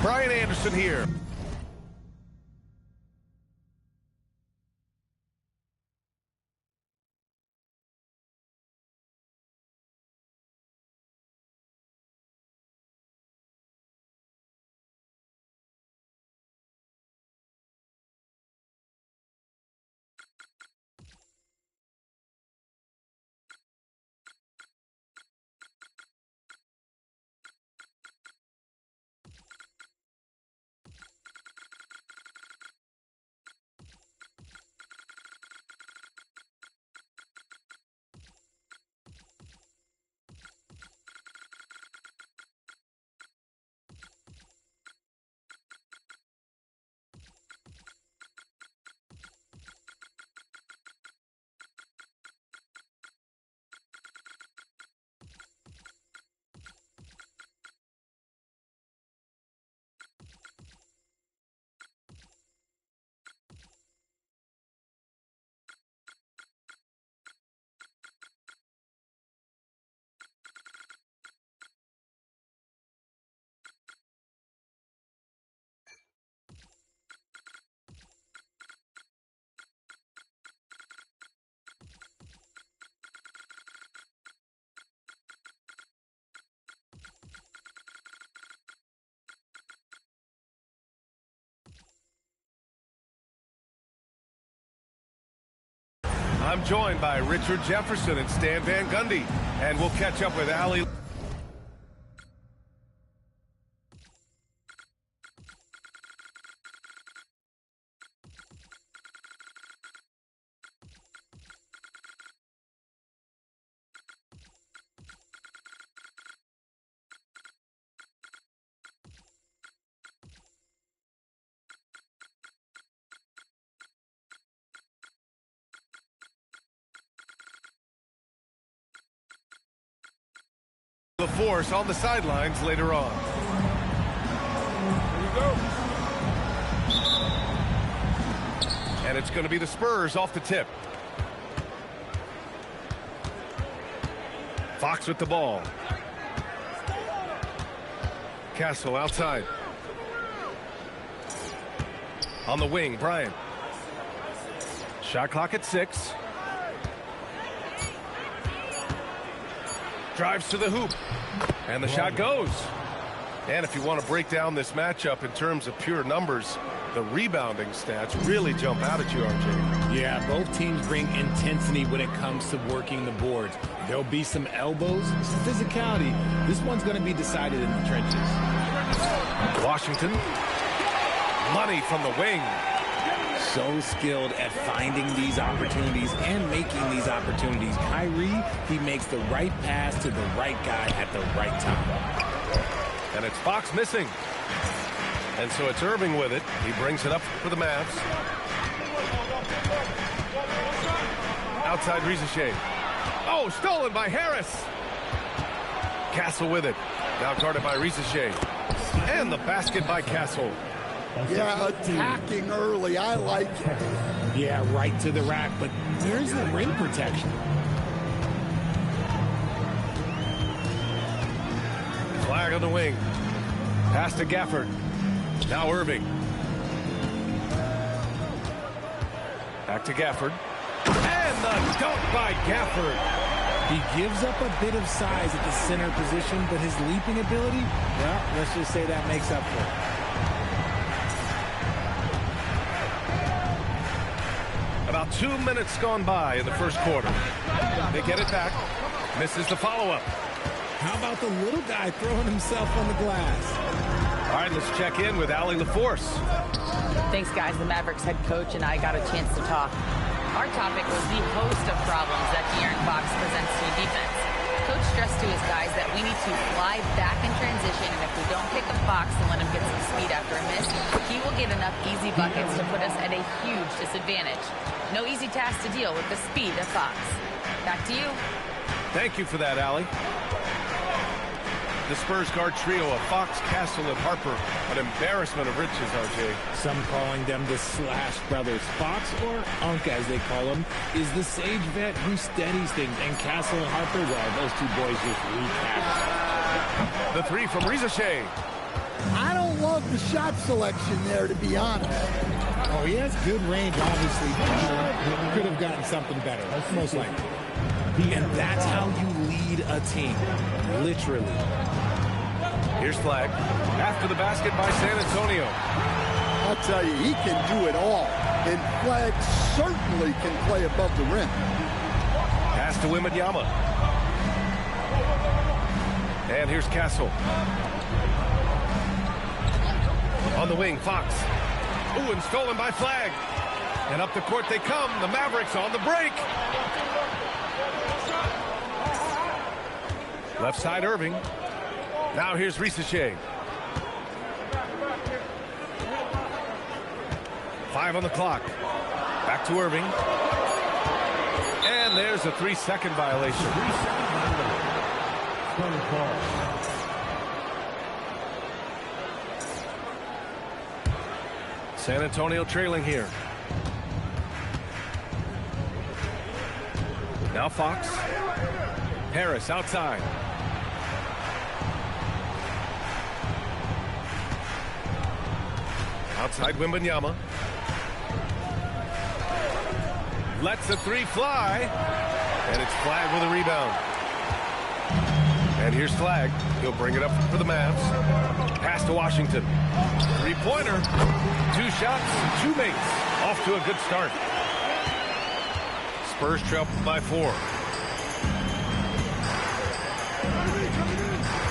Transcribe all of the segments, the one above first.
Brian Anderson here. I'm joined by Richard Jefferson and Stan Van Gundy, and we'll catch up with Ali. The force on the sidelines later on. Here we go. And it's going to be the Spurs off the tip. Fox with the ball. Castle outside. On the wing, Bryant. Shot clock at 6. Drives to the hoop. And the shot goes. And if you want to break down this matchup in terms of pure numbers, the rebounding stats really jump out at you, RJ. Yeah, both teams bring intensity when it comes to working the boards. There'll be some elbows, some physicality. This one's going to be decided in the trenches. Washington. Money from the wing. So skilled at finding these opportunities and making these opportunities. Kyrie, he makes the right pass to the right guy at the right time. And it's Fox missing. And so it's Irving with it. He brings it up for the Mavs. Outside Rizachet. Oh, stolen by Harris. Castle with it. Now guarded by Rizachet. And the basket by Castle. Yeah, attacking early. I like it. Yeah, right to the rack, but where's the rim protection? Flag on the wing. Pass to Gafford. Now Irving. Back to Gafford. And the dunk by Gafford. He gives up a bit of size at the center position, but his leaping ability, well, let's just say that makes up for it. About 2 minutes gone by in the first quarter. They get it back. Misses the follow-up. How about the little guy throwing himself on the glass? All right, let's check in with Ali LaForce. Thanks, guys. The Mavericks head coach and I got a chance to talk. Our topic was the host of problems that De'Aaron Fox presents to defense. Coach stressed to his guys that we need to fly back in transition, and if we don't pick up Fox and let him get some speed after a miss, he will get enough easy buckets to put us at a huge disadvantage. No easy task to deal with the speed of Fox. Back to you. Thank you for that, Ali. The Spurs guard trio of Fox, Castle, and Harper, an embarrassment of riches, RJ. Some calling them the Slash Brothers. Fox, or Unk as they call him, is the sage vet who steadies things. And Castle and Harper, well, those two boys just wreak havoc. The three from Rizachet. I don't love the shot selection there, to be honest. Oh, he has good range, obviously. He could have gotten something better, most likely. And that's how you lead a team, literally. Here's Flag. After the basket by San Antonio. I'll tell you, he can do it all. And Flag certainly can play above the rim. Pass to Wembanyama. And here's Castle. On the wing, Fox. Ooh, and stolen by Flag. And up the court they come. The Mavericks on the break. Left side, Irving. Now here's Risacher. 5 on the clock. Back to Irving. And there's a 3-second violation. San Antonio trailing here. Now Fox. Harris outside. Outside Wembanyama. Lets the 3 fly. And it's Flag with a rebound. And here's Flag. He'll bring it up for the Mavs. Pass to Washington. 3-pointer. 2 shots, 2 makes. Off to a good start. Spurs trail by 4.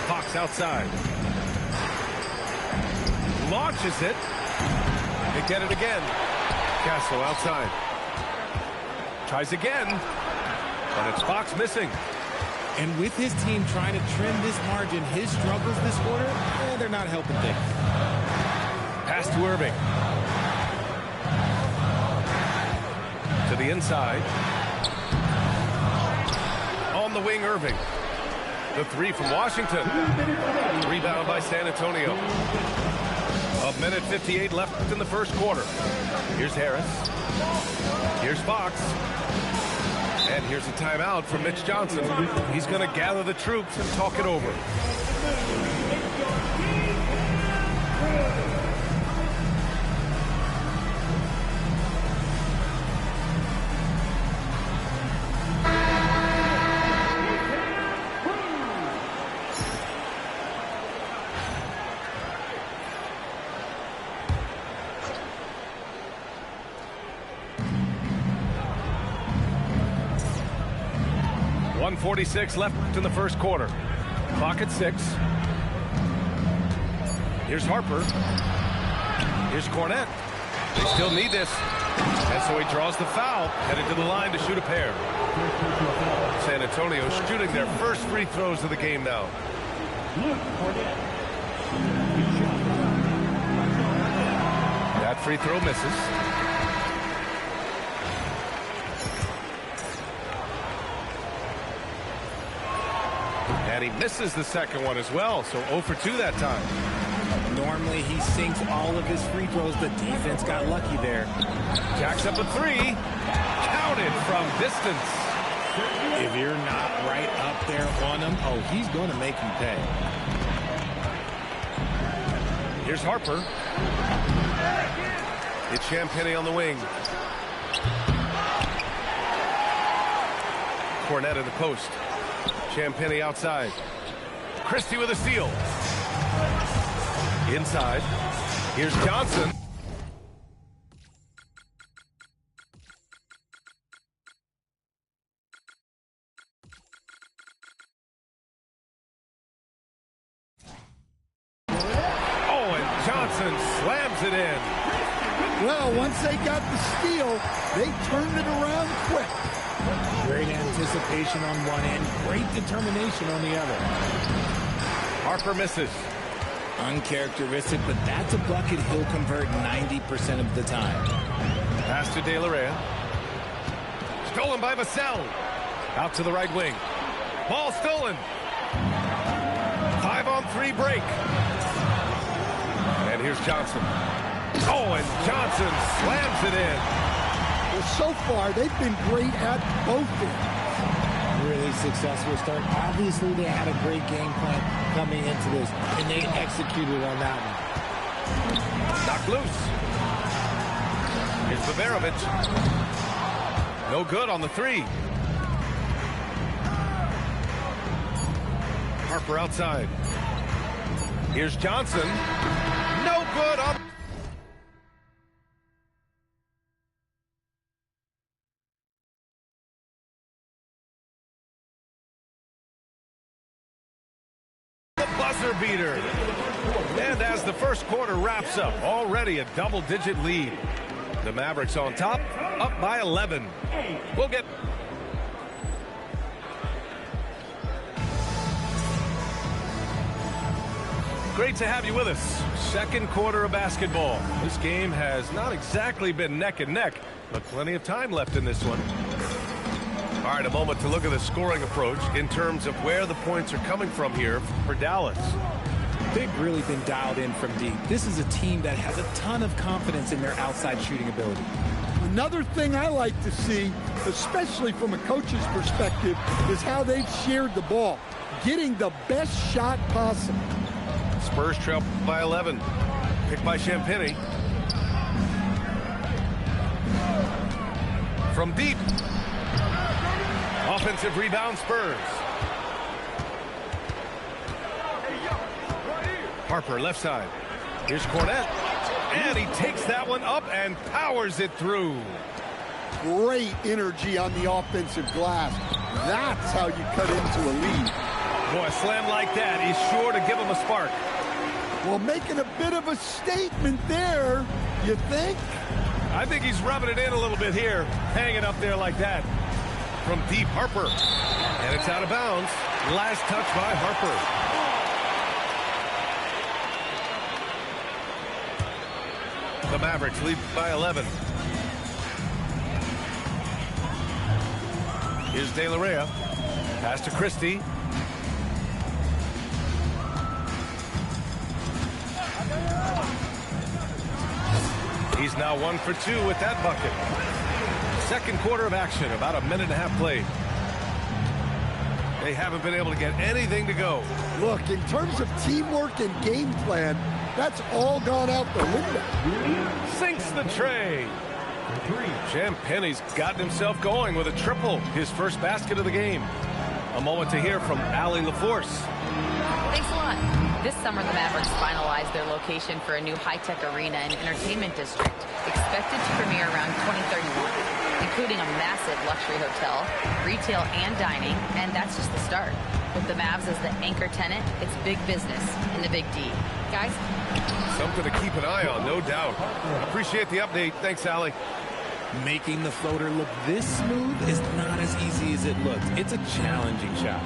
Fox outside. Launches it. They get it again. Castle outside. Tries again. And it's Fox missing. And with his team trying to trim this margin, his struggles this quarter, they're not helping things. Pass to Irving. To the inside. On the wing, Irving. The 3 from Washington. Rebound by San Antonio. 1:58 left in the first quarter. Here's Harris. Here's Fox. And here's a timeout from Mitch Johnson. He's going to gather the troops and talk it over. .46 left in the first quarter. Clock at 6. Here's Harper. Here's Cornette. They still need this. And so he draws the foul, headed to the line to shoot a pair. San Antonio shooting their first free throws of the game now. That free throw misses. And he misses the second one as well, so 0 for 2 that time. Normally he sinks all of his free throws. The defense got lucky there. Jacks up a 3. Counted from distance. If you're not right up there on him, oh, he's going to make him pay. Here's Harper. It's Champagnie on the wing. Cornette in the post. Champagnie outside. Christie with a steal. Inside. Here's Johnson. Oh, and Johnson slams it in. Well, once they got the steal, they turned it around quick. Great anticipation on one end, great determination on the other. Harper misses. Uncharacteristic, but that's a bucket he'll convert 90% of the time. Pass to De La Reyna. Stolen by Vassell. Out to the right wing. Ball stolen. 5-on-3 break. And here's Johnson. Oh, and Johnson slams it in. Well, so far, they've been great at both ends. Really successful start. Obviously, they had a great game plan coming into this, and they executed on that one. Knocked loose. Here's Mavericks. No good on the three. Harper outside. Here's Johnson. No good on the buzzer beater. And as the first quarter wraps up, already a double-digit lead. The Mavericks on top, up by 11. We'll get... Great to have you with us. Second quarter of basketball. This game has not exactly been neck and neck, but plenty of time left in this one. All right, a moment to look at the scoring approach in terms of where the points are coming from here for Dallas. They've really been dialed in from deep. This is a team that has a ton of confidence in their outside shooting ability. Another thing I like to see, especially from a coach's perspective, is how they've shared the ball, getting the best shot possible. Spurs trail by 11. Picked by Champagny. From deep. Offensive rebound, Spurs. Harper left side. Here's Cornette. And he takes that one up and powers it through. Great energy on the offensive glass. That's how you cut into a lead. Boy, a slam like that is sure to give him a spark. Well, making a bit of a statement there, you think? I think he's rubbing it in a little bit here, hanging up there like that. From deep, Harper. And it's out of bounds. Last touch by Harper. The Mavericks lead by 11. Here's De La Rhea. Pass to Christie. He's now 1 for 2 with that bucket. Second quarter of action, about a minute and a half played. They haven't been able to get anything to go. Look, in terms of teamwork and game plan, that's all gone out the window. Sinks the tray. Champagny's gotten himself going with a triple, his first basket of the game. A moment to hear from Allie LaForce. Thanks a lot. This summer, the Mavericks finalized their location for a new high-tech arena and entertainment district, expected to premiere around 2031, including a massive luxury hotel, retail and dining, and that's just the start. With the Mavs as the anchor tenant, it's big business in the Big D. Guys? Something to keep an eye on, no doubt. Appreciate the update. Thanks, Allie. Making the floater look this smooth is not as easy as it looks. It's a challenging shot.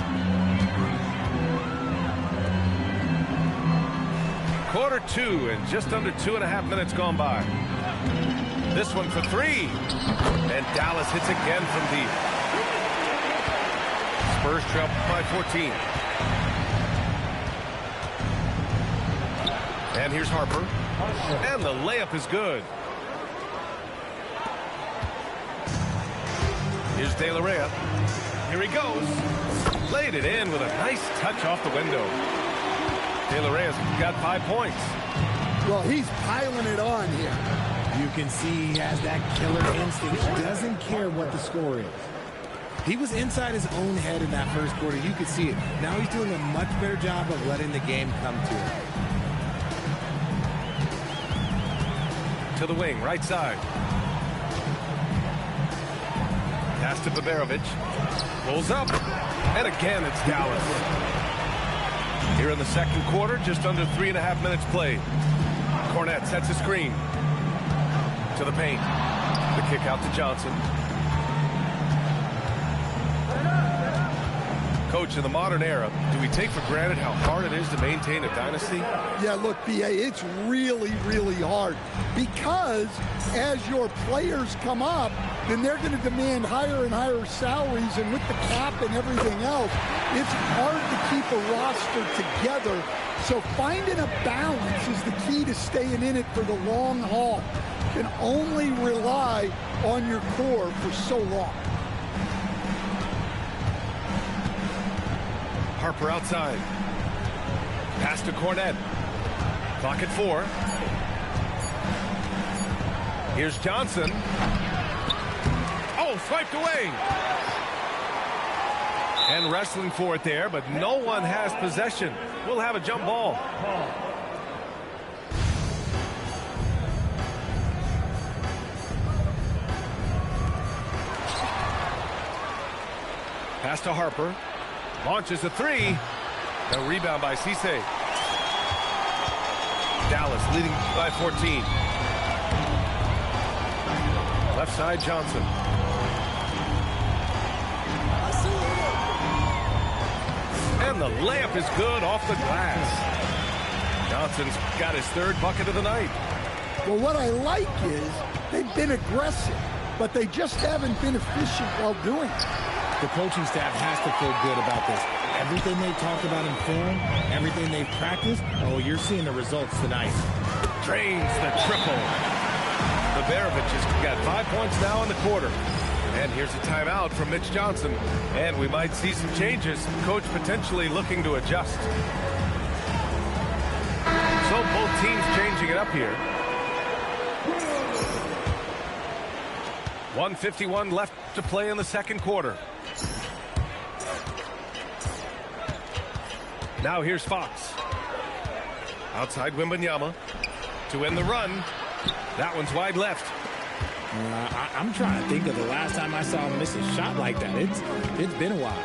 Quarter two and just under 2.5 minutes gone by. This one for three. And Dallas hits again from deep. Spurs trail by 14. And here's Harper. And the layup is good. Here's De La Rhea. Here he goes. Laid it in with a nice touch off the window. De La Rhea's got 5 points. Well, he's piling it on here. You can see he has that killer instinct. He doesn't care what the score is. He was inside his own head in that first quarter. You could see it. Now he's doing a much better job of letting the game come to him. To the wing, right side. Pass to Baberovic. Pulls up. And again, it's Dallas. Here in the second quarter, just under 3.5 minutes played. Cornette sets a screen. To the paint. The kick out to Johnson. Coach, in the modern era, do we take for granted how hard it is to maintain a dynasty? Yeah, look, B.A., it's really, really hard. Because as your players come up, then they're going to demand higher and higher salaries. And with the cap and everything else, it's hard to keep a roster together. So finding a balance is the key to staying in it for the long haul. You can only rely on your core for so long. Harper outside. Pass to Cornette. Clock at 4. Here's Johnson. Oh, swiped away. And wrestling for it there, but no one has possession. We'll have a jump ball. Pass to Harper. Launches a three. A rebound by Cisse. Dallas leading by 14. Left side, Johnson. And the layup is good off the glass. Johnson's got his third bucket of the night. Well, what I like is they've been aggressive, but they just haven't been efficient while doing it. The coaching staff has to feel good about this. Everything they talked about in film, everything they've practiced, oh, you're seeing the results tonight. Drains the triple. The Mavericks has got 5 points now in the quarter. And here's a timeout from Mitch Johnson. And we might see some changes. Coach potentially looking to adjust. So both teams changing it up here. 1:51 left to play in the second quarter. Now here's Fox. Outside Wembanyama to end the run. That one's wide left. I'm trying to think of the last time I saw him miss a shot like that. It's been a while.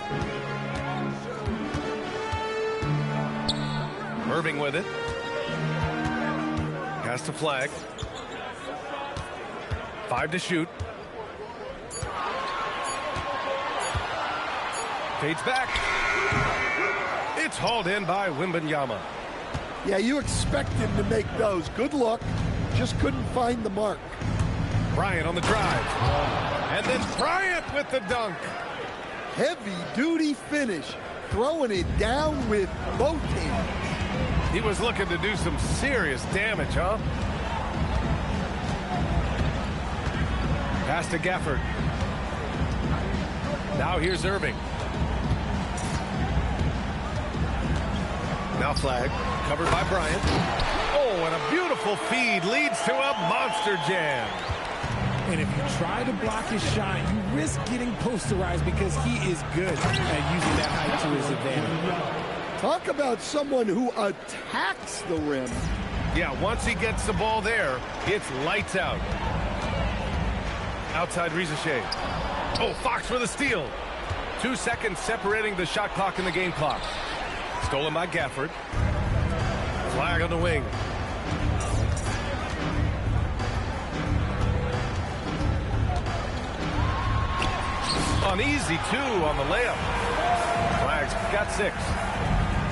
Irving with it. Pass to Flag. 5 to shoot. Fades back. It's hauled in by Wembanyama. Yeah, you expect him to make those. Good look. Just couldn't find the mark. Bryant on the drive. And then Bryant with the dunk. Heavy-duty finish. Throwing it down with both hands. He was looking to do some serious damage, huh? Pass to Gafford. Now here's Irving. Now Flag, covered by Bryant. Oh, and a beautiful feed leads to a monster jam. And if you try to block his shot, you risk getting posterized because he is good at using that height to his advantage. Talk about someone who attacks the rim. Yeah, once he gets the ball there, it's lights out. Outside Rizachet. Oh, Fox for the steal. 2 seconds separating the shot clock and the game clock. Stolen by Gafford. Flag on the wing. An easy 2 on the layup. Flag's got 6.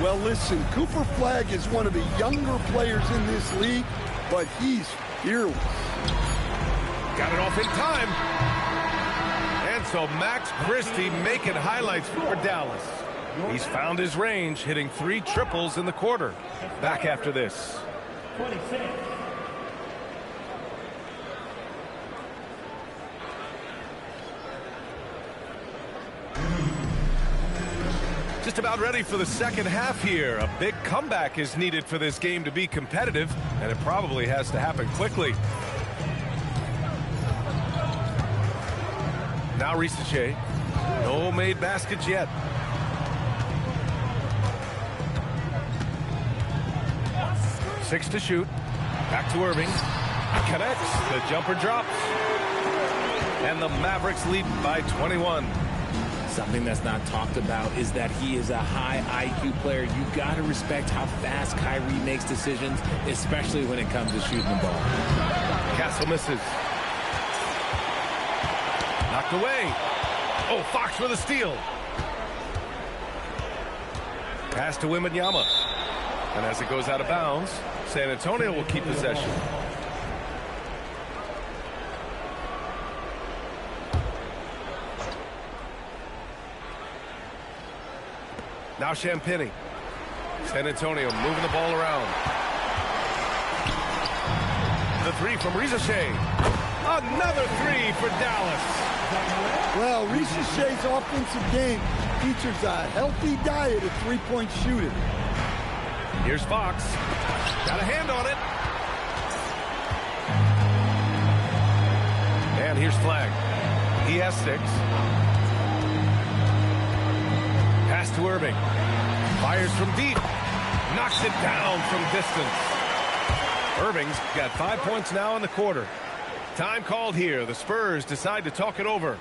Well, listen, Cooper Flag is one of the younger players in this league, but he's fearless. Got it off in time. And so Max Christie making highlights for Dallas. He's found his range, hitting 3 triples in the quarter. Back after this. 26. Just about ready for the second half here. A big comeback is needed for this game to be competitive, and it probably has to happen quickly. Now Rizachet. No made baskets yet. Six to shoot. Back to Irving. Connects. The jumper drops. And the Mavericks lead by 21. Something that's not talked about is that he is a high IQ player. You got to respect how fast Kyrie makes decisions, especially when it comes to shooting the ball. Castle misses. Knocked away. Oh, Fox with a steal. Pass to Wembanyama. And as it goes out of bounds, San Antonio will keep possession. Now Champagnie. San Antonio moving the ball around. The 3 from Rizachet. Another 3 for Dallas. Well, Rizachet's offensive game features a healthy diet of three-point shooting. Here's Fox. Got a hand on it. And here's Flag. He has 6. Pass to Irving. Fires from deep. Knocks it down from distance. Irving's got 5 points now in the quarter. Time called here. The Spurs decide to talk it over.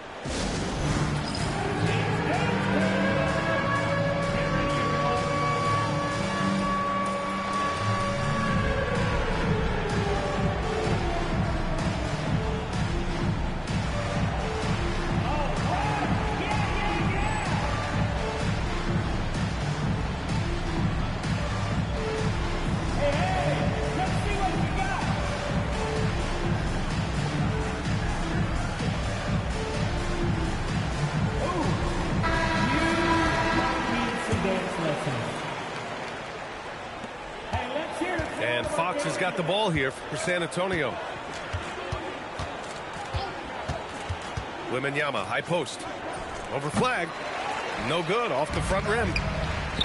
And Fox has got the ball here for San Antonio. Wembanyama, high post. Over Flag. No good, off the front rim.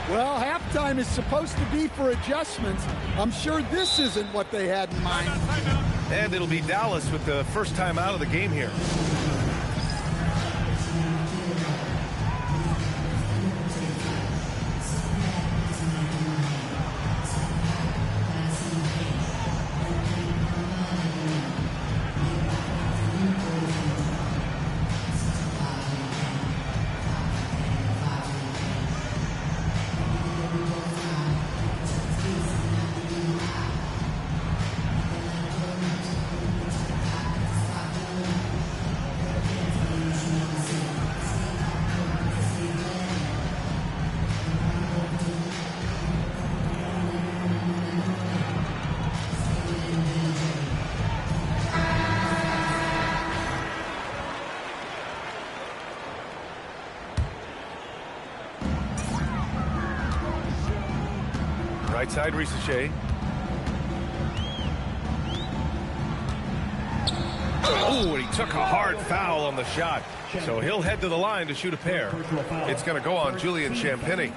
Well, halftime is supposed to be for adjustments. I'm sure this isn't what they had in mind. And it'll be Dallas with the first time out of the game here. Right side, Risache. Oh, and he took a hard foul on the shot. So he'll head to the line to shoot a pair. It's going to go on Julian Champagnie.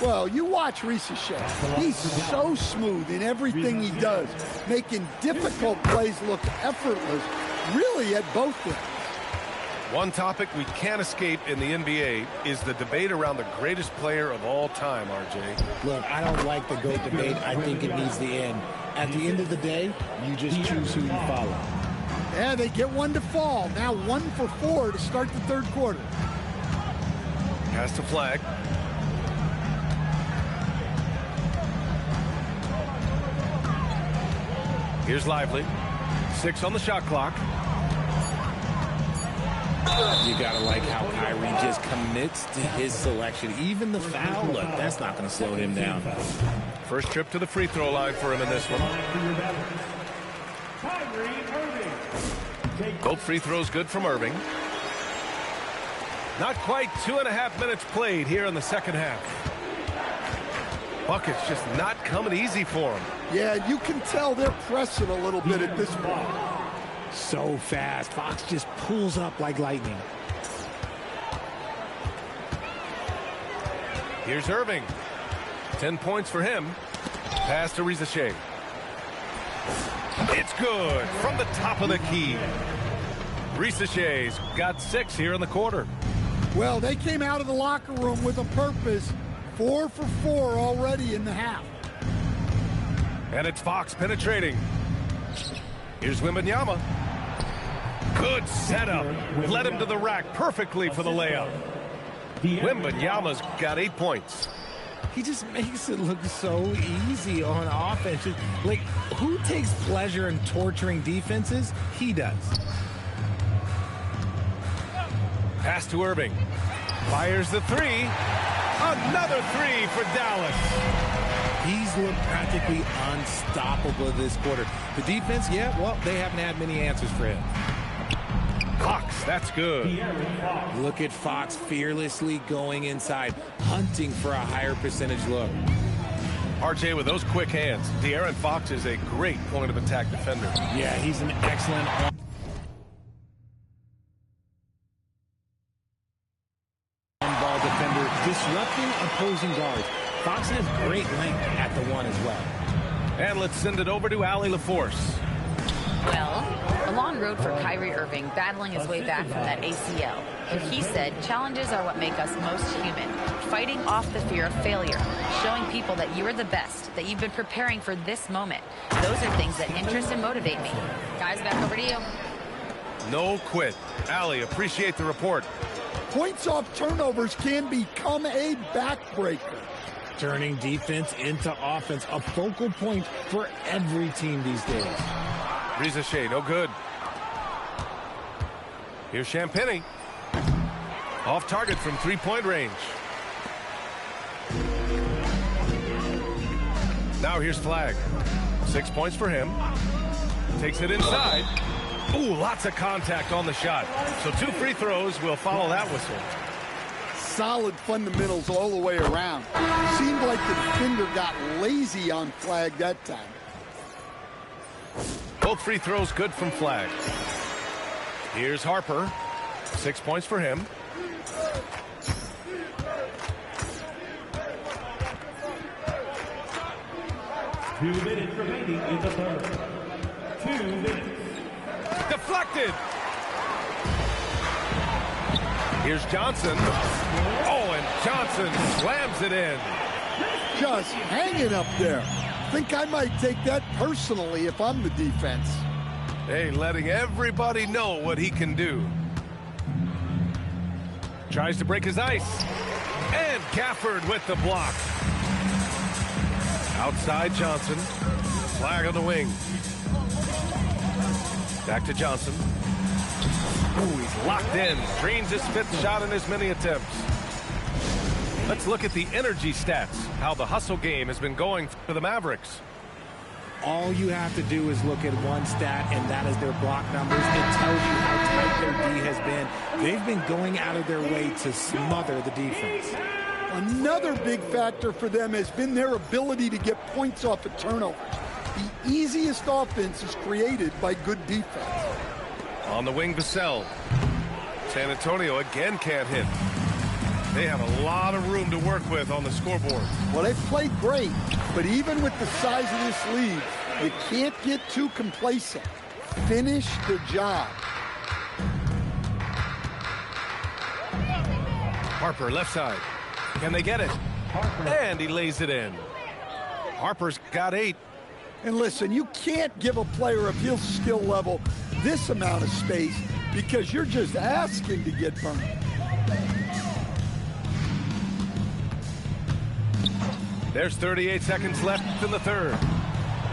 Well, you watch Risache. He's so smooth in everything he does, making difficult plays look effortless, really at both ends. One topic we can't escape in the NBA is the debate around the greatest player of all time, RJ. Look, I don't like the GOAT debate. I think it needs to end. At the end of the day, you just choose who you follow. Yeah, they get one to fall. Now 1 for 4 to start the third quarter. Pass to Flag. Here's Lively. 6 on the shot clock. You gotta like how Kyrie just commits to his selection. Even the foul, look, that's not gonna slow him down. First trip to the free throw line for him in this one. Both free throws good from Irving. Not quite 2.5 minutes played here in the second half. Buckets just not coming easy for him. Yeah, you can tell they're pressing a little bit at this point. So fast. Fox just pulls up like lightning. Here's Irving. 10 points for him. Pass to Risache. It's good from the top of the key. Risache's got 6 here in the quarter. Well, they came out of the locker room with a purpose. 4 for 4 already in the half. And it's Fox penetrating. Here's Wembanyama. Good setup. Led him to the rack perfectly for the layup. Wembanyama's got 8 points. He just makes it look so easy on offense. Like, who takes pleasure in torturing defenses? He does. Pass to Irving. Fires the 3. Another 3 for Dallas. He's looked practically unstoppable this quarter. The defense, yeah, well, they haven't had many answers for him. Fox, that's good. Look at Fox fearlessly going inside, hunting for a higher percentage look. RJ, with those quick hands, De'Aaron Fox is a great point of attack defender. Yeah, he's an excellent on-ball defender, disrupting opposing guards. Fox has great length at the 1 as well. And let's send it over to Allie LaForce. Well, Alon road for Kyrie Irving, battling his way back from that ACL. But he said challenges are what make us most human. Fighting off the fear of failure, showing people that you are the best, that you've been preparing for this moment. Those are things that interest and motivate me. Guys, back over to you. No quit. Allie, appreciate the report. Points off turnovers can become a backbreaker. Turning defense into offense, a focal point for every team these days. Rizachet, no good. Here's Champagny. Off target from three-point range. Now here's Flagg. 6 points for him. Takes it inside. Ooh, lots of contact on the shot. So 2 free throws will follow that whistle. Solid fundamentals all the way around. Seemed like the defender got lazy on Flagg that time. Both free throws good from Flagg. Here's Harper. 6 points for him. Two minutes remaining in the third. 2 minutes. Deflected. Here's Johnson. Oh, and Johnson slams it in. Just hanging up there. Think I might take that personally if I'm the defense. Hey, letting everybody know what he can do. Tries to break his ice. And Gafford with the block. Outside Johnson. Flagg on the wing. Back to Johnson. Ooh, he's locked in. Dreams his 5th shot in as many attempts. Let's look at the energy stats. How the hustle game has been going for the Mavericks. All you have to do is look at one stat, and that is their block numbers. It tells you how tight their D has been. They've been going out of their way to smother the defense. Another big factor for them has been their ability to get points off of turnovers. The easiest offense is created by good defense. On the wing, Vassell. San Antonio again can't hit. They have a lot of room to work with on the scoreboard. Well, they've played great, but even with the size of this lead, you can't get too complacent. Finish the job. Harper, left side. Can they get it? And he lays it in. Harper's got 8. And listen, you can't give a player of his skill level this amount of space because you're just asking to get burned. There's 38 seconds left in the third.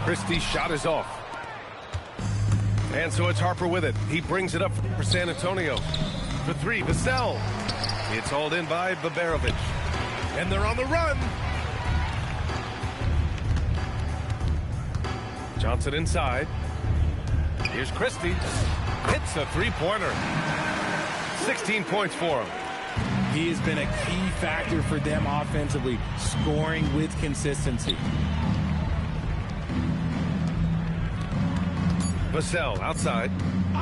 Christie's shot is off. And so it's Harper with it. He brings it up for San Antonio. For 3, Vassell. It's hauled in by Baberovic. And they're on the run. Johnson inside. Here's Christie. Hits a three-pointer. 16 points for him. He has been a key factor for them offensively, scoring with consistency. Vassell outside.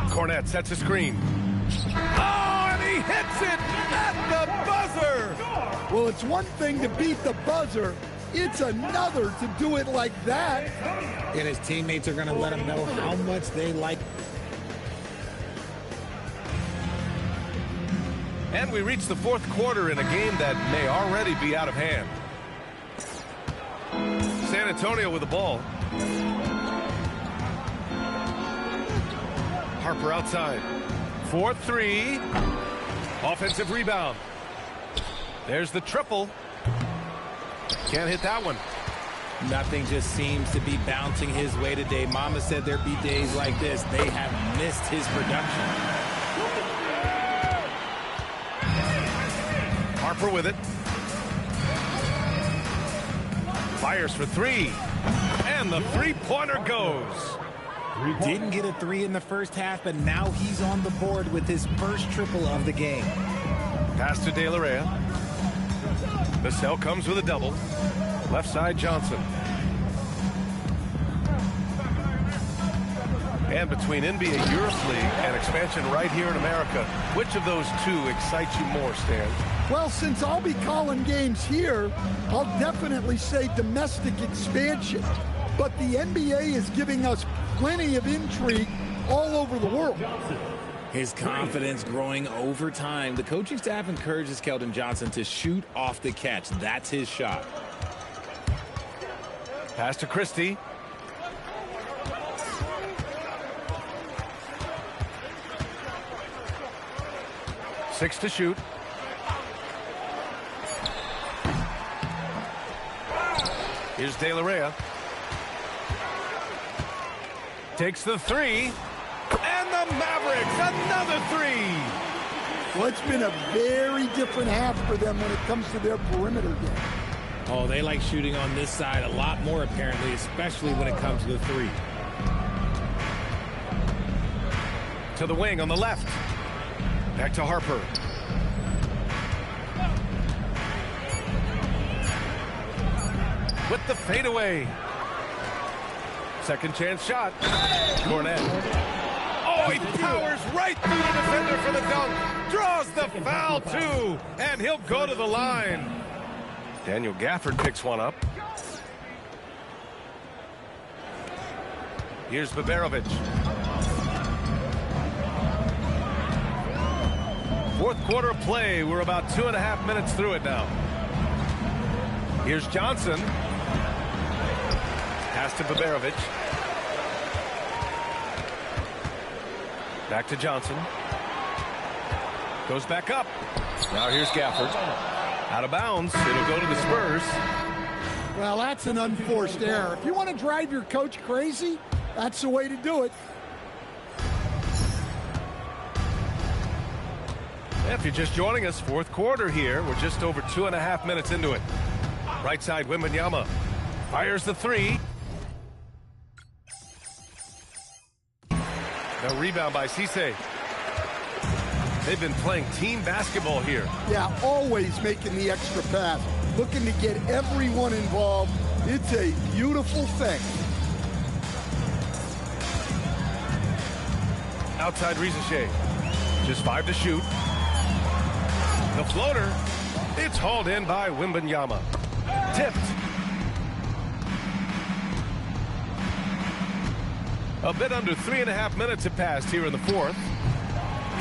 Cornette sets a screen. Oh, and he hits it at the buzzer. Well, it's one thing to beat the buzzer. It's another to do it like that. And his teammates are going to let him know how much they like. And we reach the fourth quarter in a game that may already be out of hand. San Antonio with the ball. Harper outside. 4-3. Offensive rebound. There's the triple. Can't hit that one. Nothing just seems to be bouncing his way today. Mama said there'd be days like this. They have missed his production. Harper with it. Fires for 3. And the three-pointer goes. Didn't get a 3 in the first half, but now he's on the board with his first triple of the game. Pass to De La Reyna. Vassell comes with a double. Left side, Johnson. And between NBA Europe League and expansion right here in America, which of those two excites you more, Stan? Well, since I'll be calling games here, I'll definitely say domestic expansion. But the NBA is giving us plenty of intrigue all over the world. His confidence growing over time. The coaching staff encourages Keldon Johnson to shoot off the catch. That's his shot. Pass to Christie. Six to shoot. Here's De La Rhea. Takes the three. And the Mavericks, another three. Well, it's been a very different half for them when it comes to their perimeter game. Oh, they like shooting on this side a lot more, apparently, especially when it comes to the three. To the wing on the left. Back to Harper. With the fadeaway. Second chance shot. Cornet. Oh, he powers right through the defender for the dunk. Draws the foul, too. And he'll go to the line. Daniel Gafford picks one up. Here's Baberovic. Fourth quarter of play. We're about 2.5 minutes through it now. Here's Johnson. Pass to Baberovic. Back to Johnson. Goes back up. Now here's Gafford. Out of bounds. It'll go to the Spurs. Well, that's an unforced error. If you want to drive your coach crazy, that's the way to do it. If you're just joining us, fourth quarter here. We're just over 2.5 minutes into it. Right side, Wembanyama fires the three. Now rebound by Cisse. They've been playing team basketball here. Yeah, always making the extra pass. Looking to get everyone involved. It's a beautiful thing. Outside Rizachet. Just 5 to shoot. The floater. It's hauled in by Wembanyama. Tipped. A bit under 3.5 minutes have passed here in the fourth.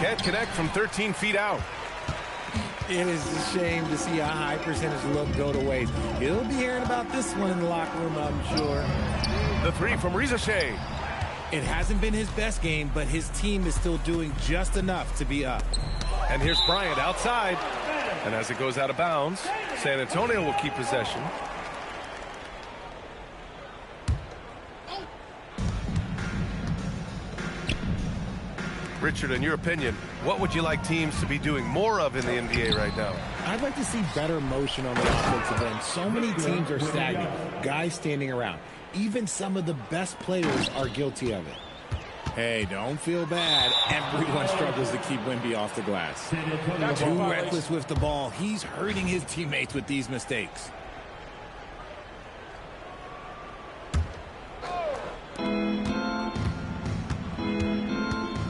Can't connect from 13 feet out. It is a shame to see a high percentage look go to waste. He'll be hearing about this one in the locker room, I'm sure. The three from Rizachet. It hasn't been his best game, but his team is still doing just enough to be up. And here's Bryant outside. And as it goes out of bounds, San Antonio will keep possession. Richard, in your opinion, what would you like teams to be doing more of in the NBA right now? I'd like to see better motion on the offensive end. So many teams are stagnant, guys standing around. Even some of the best players are guilty of it. Hey, don't feel bad. Everyone struggles to keep Wemby off the glass. Too reckless with the ball. He's hurting his teammates with these mistakes.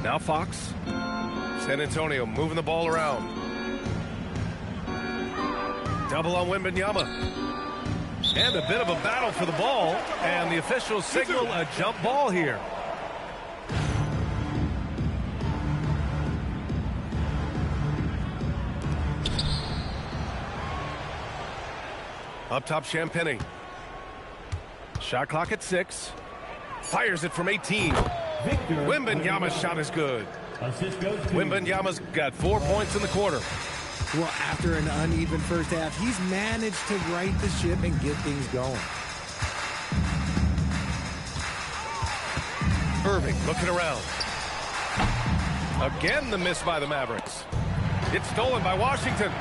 Now Fox. San Antonio moving the ball around. Double on Wembanyama. And a bit of a battle for the ball. And the officials signal a jump ball here. Up top, Champagny. Shot clock at 6. Fires it from 18. Wembanyama's shot is good. Wembanyama's got 4 points in the quarter. Well, after an uneven first half, he's managed to right the ship and get things going. Irving looking around. Again, the miss by the Mavericks. It's stolen by Washington.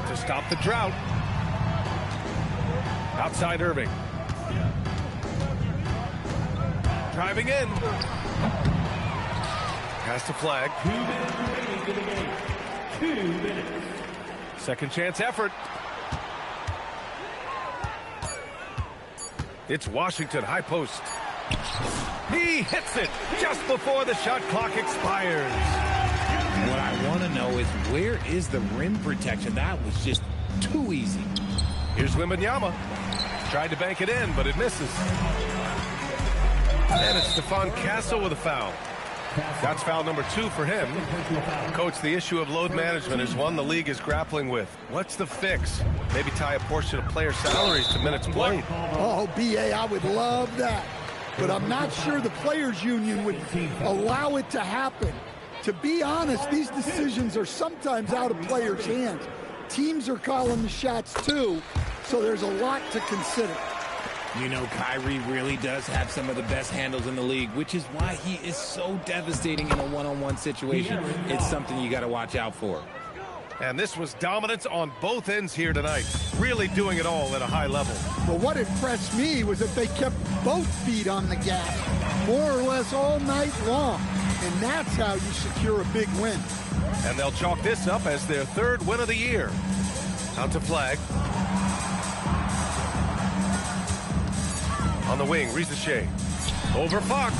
To stop the drought. Outside Irving. Driving in. Pass to Flag. 2 minutes remaining in the game. 2 minutes. Second chance effort. It's Washington, high post. He hits it just before the shot clock expires. What I want to know is, where is the rim protection? That was just too easy. Here's Wembanyama. Tried to bank it in, but it misses. And it's Stephon Castle with a foul. That's foul number 2 for him. Coach, the issue of load management is one the league is grappling with. What's the fix? Maybe tie a portion of player salaries to minutes played. Oh, B.A., I would love that. But I'm not sure the players' union would allow it to happen. To be honest, these decisions are sometimes out of players' hands. Teams are calling the shots too, so there's a lot to consider. You know, Kyrie really does have some of the best handles in the league, which is why he is so devastating in a one-on-one situation. It's something you got to watch out for. And this was dominance on both ends here tonight, really doing it all at a high level. But what impressed me was that they kept both feet on the gas, more or less all night long. And that's how you secure a big win. And they'll chalk this up as their 3rd win of the year. Out to Flag. On the wing, Rizachet. Over Fox.